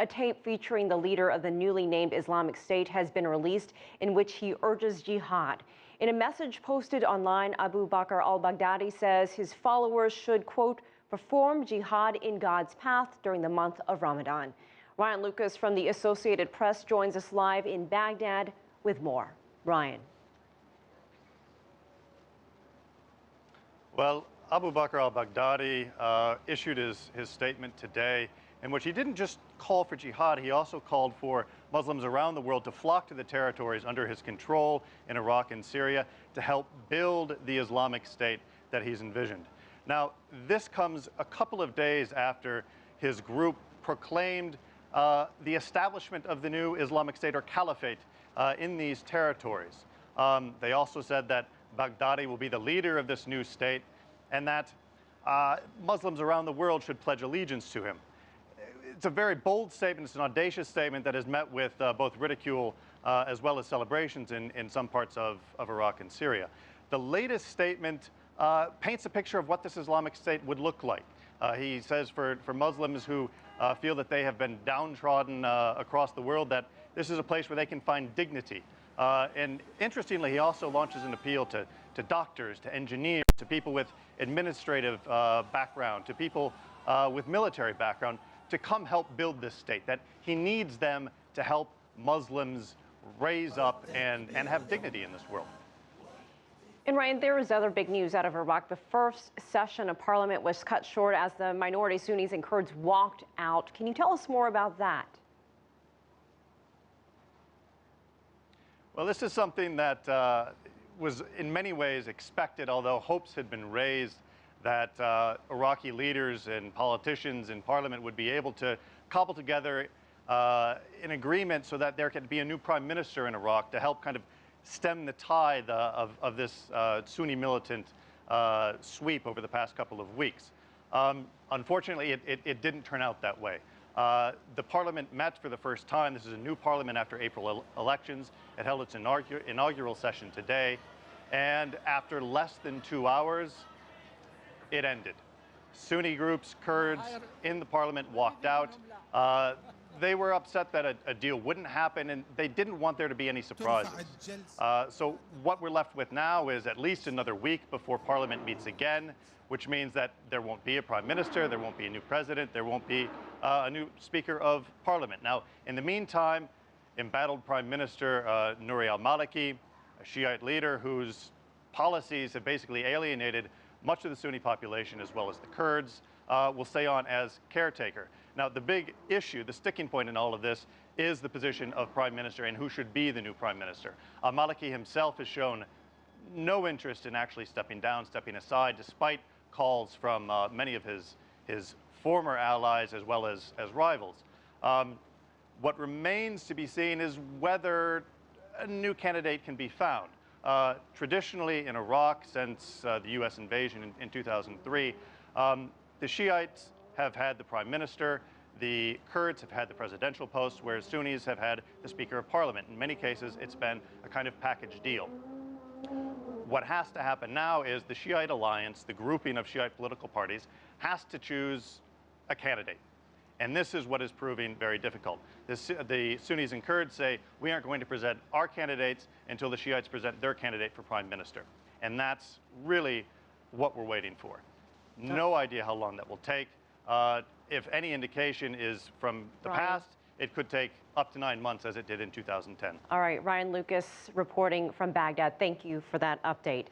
A tape featuring the leader of the newly named Islamic State has been released in which he urges jihad. In a message posted online, Abu Bakr al-Baghdadi says his followers should, quote, perform jihad in God's path during the month of Ramadan. Ryan Lucas from the Associated Press joins us live in Baghdad with more. Ryan. Well, Abu Bakr al-Baghdadi issued his statement today in which he didn't just call for jihad, he also called for Muslims around the world to flock to the territories under his control in Iraq and Syria to help build the Islamic State that he's envisioned. Now, this comes a couple of days after his group proclaimed the establishment of the new Islamic State or caliphate in these territories. They also said that Baghdadi will be the leader of this new state and that Muslims around the world should pledge allegiance to him. It's a very bold statement. It's an audacious statement that has met with both ridicule as well as celebrations in some parts of Iraq and Syria. The latest statement paints a picture of what this Islamic State would look like. He says for Muslims who feel that they have been downtrodden across the world, that this is a place where they can find dignity. And interestingly, he also launches an appeal to doctors, to engineers, to people with administrative background, to people with military background, to come help build this state, that he needs them to help Muslims raise up and have dignity in this world. And Ryan, there is other big news out of Iraq. The first session of parliament was cut short as the minority Sunnis and Kurds walked out. Can you tell us more about that? Well, this is something that was in many ways expected, although hopes had been raised that Iraqi leaders and politicians in parliament would be able to cobble together an agreement so that there could be a new prime minister in Iraq to help kind of stem the tide of this Sunni militant sweep over the past couple of weeks. Unfortunately, it didn't turn out that way. The parliament met for the first time. This is a new parliament after April elections. It held its inaugural session today, and after less than 2 hours, it ended. Sunni groups, Kurds in the parliament walked out. They were upset that a deal wouldn't happen, and they didn't want there to be any surprises. So what we're left with now is at least another week before Parliament meets again, which means that there won't be a prime minister, there won't be a new president, there won't be a new Speaker of Parliament. Now, in the meantime, embattled Prime Minister Nouri al-Maliki, a Shiite leader whose policies have basically alienated much of the Sunni population as well as the Kurds, will stay on as caretaker. Now, the big issue, the sticking point in all of this, is the position of Prime Minister and who should be the new Prime Minister. Al-Maliki himself has shown no interest in actually stepping down, stepping aside, despite calls from many of his former allies as well as rivals. What remains to be seen is whether a new candidate can be found. Traditionally in Iraq, since the U.S. invasion in 2003, the Shiites have had the prime minister, the Kurds have had the presidential post, whereas Sunnis have had the Speaker of Parliament. In many cases, it's been a kind of package deal. What has to happen now is the Shiite alliance, the grouping of Shiite political parties, has to choose a candidate. And this is what is proving very difficult. The Sunnis and Kurds say, we aren't going to present our candidates until the Shiites present their candidate for prime minister. And that's really what we're waiting for. No idea how long that will take. If any indication is from the past, it could take up to 9 months as it did in 2010. All right, Ryan Lucas reporting from Baghdad. Thank you for that update.